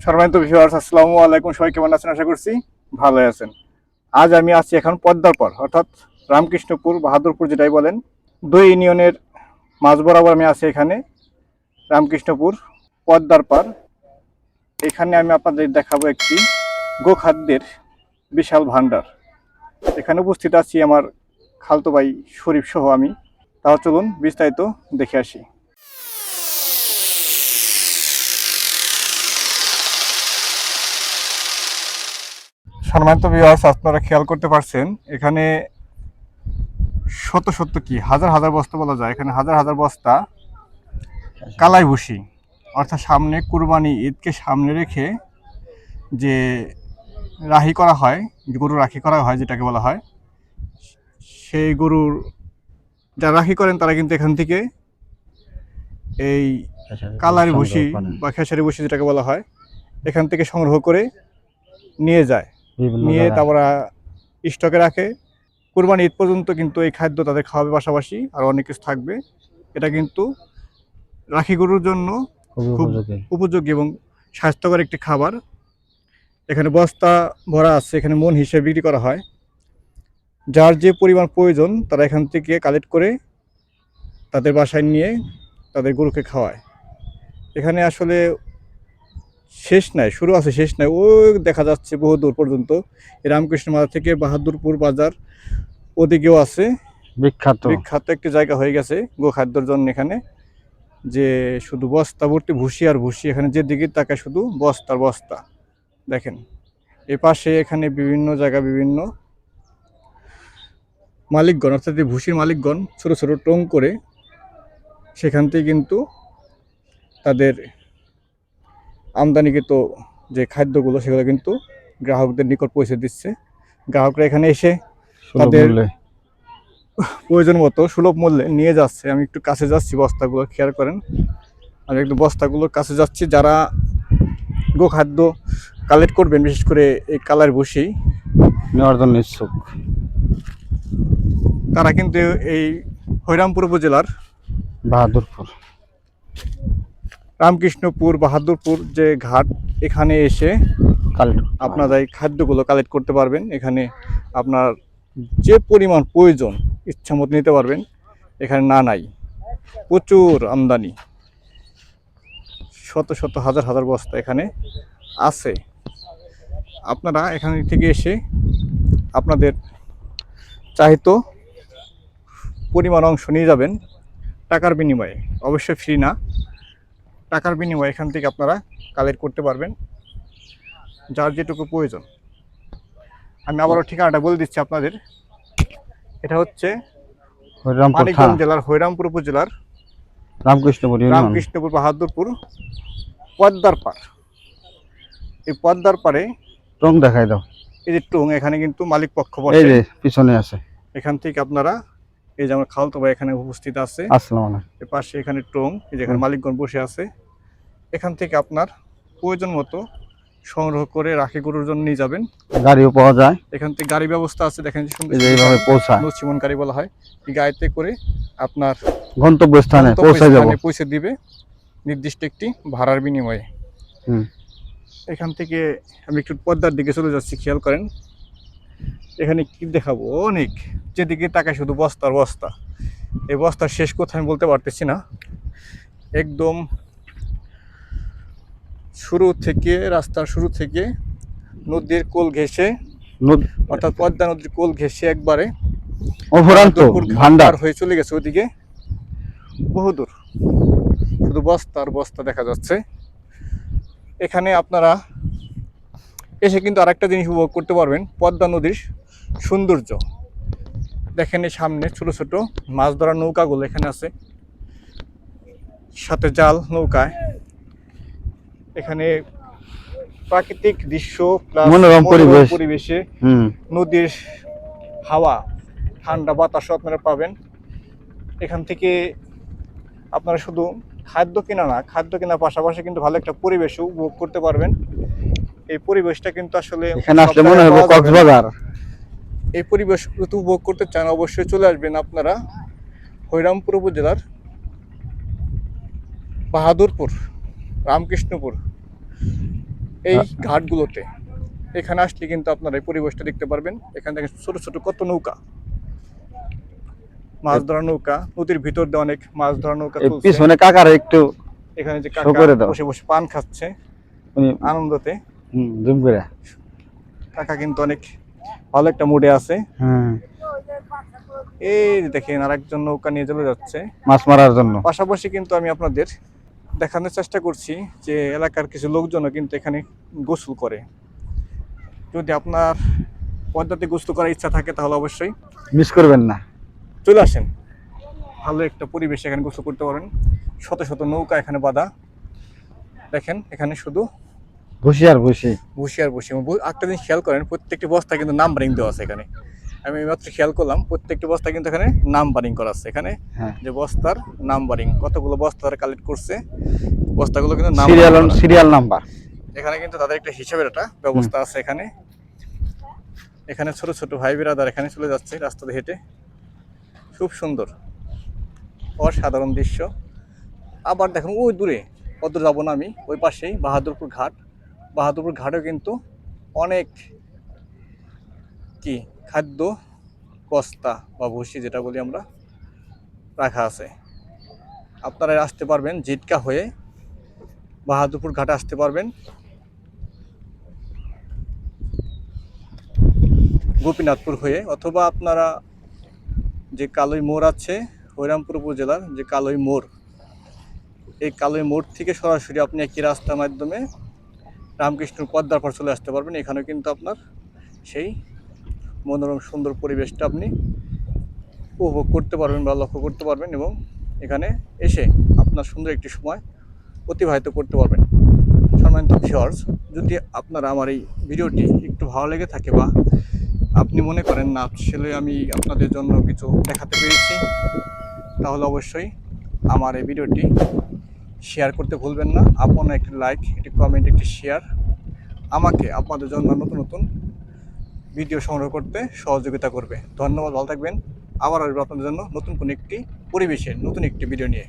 সম্মানিত ভিউয়ার্স, আসসালামু আলাইকুম। সবাই কেমন আছেন? আশা করছি ভালো আছেন। আজ আমি আছি এখন পদ্মার পার, অর্থাৎ রামকৃষ্ণপুর বাহাদুরপুর যেটাই বলেন, দুই ইউনিয়নের মাঝ বরাবর আমি আছি এখানে। রামকৃষ্ণপুর পদ্মার পার, এখানে আমি আপনাদের দেখাবো একটি গোখাদ্যের বিশাল ভান্ডার। এখানে উপস্থিত আছি আমার খালতো ভাই শরীফ সহ আমি। তাও চলুন বিস্তারিত দেখে আসি। সম্মানিত ভিউয়ার্স, আপনারা খেয়াল করতে পারছেন এখানে শত শত কি হাজার হাজার বস্তা বলা যায়, এখানে হাজার হাজার বস্তা কালাই ভুসি, অর্থাৎ সামনে কুরবানি ঈদকে সামনে রেখে যে রাহি করা হয়, গরু রাখি করা হয় যেটাকে বলা হয়, সেই গরুর যারা রাখি করেন তারা কিন্তু এখান থেকে এই কালাই ভুসি বা খেসারি ভুসি যেটাকে বলা হয় এখান থেকে সংগ্রহ করে নিয়ে যায়, নিয়ে তারপর স্টকে রাখে। কুরবানি ঈদ পর্যন্ত কিন্তু এই খাদ্য তাদের খাওয়াবে, পাশাপাশি আর অনেক কিছু থাকবে। এটা কিন্তু রাখি গরুর জন্য খুব উপযোগী এবং স্বাস্থ্যকর একটি খাবার। এখানে বস্তা ভরা আছে, এখানে মন হিসেবে বিক্রি করা হয়। যার যে পরিমাণ প্রয়োজন তারা এখান থেকে কালেক্ট করে তাদের বাসায় নিয়ে তাদের গরুকে খাওয়ায়। এখানে আসলে শেষ নাই, শুরু আছে শেষ নাই, ওই দেখা যাচ্ছে বহু দূর পর্যন্ত। এই রামকৃষ্ণ বাজার থেকে বাহাদুরপুর বাজার ওদিকেও আছে। বিখ্যাত একটি জায়গা হয়ে গেছে গোখাদ্যর জন্য এখানে, যে শুধু বস্তা ভর্তি ভুসি আর ভুসি। এখানে যেদিকে তাকায় শুধু বস্তার বস্তা। দেখেন এ পাশে এখানে বিভিন্ন জায়গা বিভিন্ন মালিকগণ, অর্থাৎ এই ভুসির মালিকগণ ছোট ছোট টং করে সেখান থেকে কিন্তু তাদের আমদানিকৃত যে খাদ্যগুলো সেগুলো কিন্তু গ্রাহকদের নিকট পৌঁছে দিচ্ছে। গ্রাহকরা এখানে এসে তাদের প্রয়োজন মতো সুলভ মূল্যে নিয়ে যাচ্ছে। আমি একটু কাছে যাচ্ছি, বস্তাগুলো খেয়াল করেন। আমি একটু বস্তাগুলোর কাছে যাচ্ছি। যারা গোখাদ্য কালেক্ট করবেন, বিশেষ করে এই কালার ভুসি নেওয়ার জন্য ইচ্ছুক, তারা কিন্তু এই হরিরামপুর উপজেলার বাহাদুরপুর রামকৃষ্ণপুর বাহাদুরপুর যে ঘাট, এখানে এসে আপনারা এই খাদ্যগুলো কালেক্ট করতে পারবেন। এখানে আপনার যে পরিমাণ প্রয়োজন ইচ্ছা মতো নিতে পারবেন। এখানে না নাই প্রচুর আমদানি, শত শত হাজার হাজার বস্তা এখানে আছে। আপনারা এখান থেকে এসে আপনাদের চাহিত পরিমাণ অংশ নিয়ে যাবেন টাকার বিনিময়ে। অবশ্যই ফ্রি না, টাকার বিনিময়ে এখান থেকে আপনারা কালেক্ট করতে পারবেন যার যেটুকু প্রয়োজন। আমি আবারও ঠিকানাটা বলে দিচ্ছি আপনাদের। এটা হচ্ছে মানিকগঞ্জ জেলার হরিরামপুর উপজেলার রামকৃষ্ণপুর বাহাদুরপুর পদ্মার পার। এই পদ্মার পারে টং দেখাই দাও, এই যে টং, এখানে কিন্তু মালিক পক্ষ বসে, পিছনে আছে। এখান থেকে আপনারা, এই যে আমার খালতো ভাই এখানে উপস্থিত আছে, আসসালামু আলাইকুম, এর পাশে এখানে টং, এই যেখানে মালিকগণ বসে আছে, এখান থেকে আপনার প্রয়োজন মতো সংগ্রহ করে রাখি গরুর জন্য নিয়ে যাবেন। গাড়িও পাওয়া যায়, এখান থেকে গাড়ি ব্যবস্থা আছে। দেখেন সুন্দর এইভাবে পৌঁছায়, নছিমন গাড়ি বলা হয়। এই গাড়িতে করে আপনার গন্তব্যস্থানে পৌঁছে দিবে নির্দিষ্ট একটি ভাড়ার বিনিময়ে। এখান থেকে আমি একটু পদ্মার দিকে চলে যাচ্ছি, খেয়াল করেন। এখানে কি দেখাবো, অনেক, যেদিকে তাকায় শুধু বস্তার বস্তা। এই বস্তার শেষ কোথায় আমি বলতে পারতেছি না। একদম শুরু থেকে, রাস্তার শুরু থেকে নদীর কোল ঘেঁষে, অর্থাৎ পদ্মা নদীর কোল ঘেঁষে একবারে ভান্ডার হয়ে চলে গেছে ওইদিকে বহুদূর, শুধু বস্তার বস্তা দেখা যাচ্ছে। এখানে আপনারা এসে কিন্তু আরেকটা জিনিস উপভোগ করতে পারবেন, পদ্মা নদীর সৌন্দর্য। দেখেন এই সামনে ছোট ছোট মাছ ধরার নৌকাগুলো এখানে আছে, সাথে জাল নৌকায়। এখানে প্রাকৃতিক দৃশ্য প্লাস মনোরম পরিবেশে নদীর হাওয়া, ঠান্ডা বাতাস আপনারা পাবেন। এখান থেকে আপনারা শুধু খাদ্য কেনা না, খাদ্য কেনার পাশাপাশি কিন্তু ভালো একটা পরিবেশও উপভোগ করতে পারবেন। এই পরিবেশটা কিন্তু আসলে কক্সবাজার, এই পরিবেশ উপভোগ করতে চান অবশ্যই চলে আসবেন আপনারা হরিরামপুর উপজেলার বাহাদুরপুর রামকৃষ্ণপুর এই ঘাটগুলোতে এখানে আসলে কিন্তু আপনারা এই পরিবেশটা দেখতে পারবেন। এখানে দেখেন ছোট ছোট কত নৌকা, মাছ ধরার নৌকা, নদীর ভিতর দিয়ে অনেক মাছ ধরার নৌকা এই চলছে। পিছনে কাকার একটু এখানে যে show কাকা করে দাও। বসে বসে পান খাচ্ছে উনি আনন্দতে। জুম করে। কাকা কিন্তু অনেক ভালো একটা মুডে আছে। হ্যাঁ, এই যে দেখেন আরেকজন নৌকা নিয়ে চলে যাচ্ছে। মাছ মারার জন্য। পাশাপাশি কিন্তু আমি আপনাদের দেখানোর চেষ্টা করছি যে এলাকার কিছু লোকজনও কিন্তু এখানে গোসল করে। যদি আপনার পদ্মাতে গোসল করার ইচ্ছা থাকে তাহলে অবশ্যই মিস করবেন না। চলে আসেন। ভালো একটা পরিবেশ, এখানে গোসল করতে পারেন। শত শত নৌকা এখানে বাঁধা। দেখেন এখানে শুধু বসি আর বসি। বসে আর বসে। একটা জিনিস খেয়াল করেন, প্রত্যেকটি বস্তা কিন্তু নাম্বারিং দেওয়া আছে এখানে। আমি মাত্র খেয়াল করলাম প্রত্যেকটি বস্তা কিন্তু এখানে নাম্বারিং করা আছে। এখানে হ্যাঁ, যে বস্তার নাম্বারিং, কতগুলো বস্তা তারা কালেক্ট করছে, বস্তাগুলো কিন্তু সিরিয়াল নাম্বার। এখানে কিন্তু তাদের একটা হিসাবের একটা ব্যবস্থা আছে। এখানে এখানে ছোট ছোট ভাই বিরাদার এখানে চলে যাচ্ছে রাস্তাতে হেঁটে। খুব সুন্দর অসাধারণ দৃশ্য। আবার দেখুন ওই দূরে, অত যাবো না আমি, ওই পাশেই বাহাদুরপুর ঘাট। বাহাদুরপুর ঘাটেও কিন্তু অনেক কি খাদ্য বস্তা বা ভুসি যেটা বলি আমরা রাখা আছে। আপনারা আসতে পারবেন জিটকা হয়ে, বাহাদুরপুর ঘাটে আসতে পারবেন গোপীনাথপুর হয়ে, অথবা আপনারা যে কালই মোড় আছে হরিরামপুর উপজেলার যে কালই মোড়, এই কালই মোড় থেকে সরাসরি আপনি একই রাস্তার মাধ্যমে রামকৃষ্ণর পদ্মার পাড় চলে আসতে পারবেন। এখানেও কিন্তু আপনার সেই মনোরম সুন্দর পরিবেশটা আপনি উপভোগ করতে পারবেন বা লক্ষ্য করতে পারবেন, এবং এখানে এসে আপনার সুন্দর একটি সময় অতিবাহিত করতে পারবেন। সম্মানিত ভিউয়ার্স, যদি আপনারা আমার এই ভিডিওটি একটু ভালো লেগে থাকে বা আপনি মনে করেন না আসলে আমি আপনাদের জন্য কিছু দেখাতে পেরেছি, তাহলে অবশ্যই আমার এই ভিডিওটি শেয়ার করতে ভুলবেন না। আপনার একটি লাইক, একটি কমেন্ট, একটি শেয়ার আমাকে আপনাদের জন্য নতুন নতুন ভিডিও সংগ্রহ করতে সহযোগিতা করবে। ধন্যবাদ, ভালো থাকবেন। আবার আসবো আপনাদের জন্য নতুন কোনো একটি পরিবেশের নতুন একটি ভিডিও নিয়ে।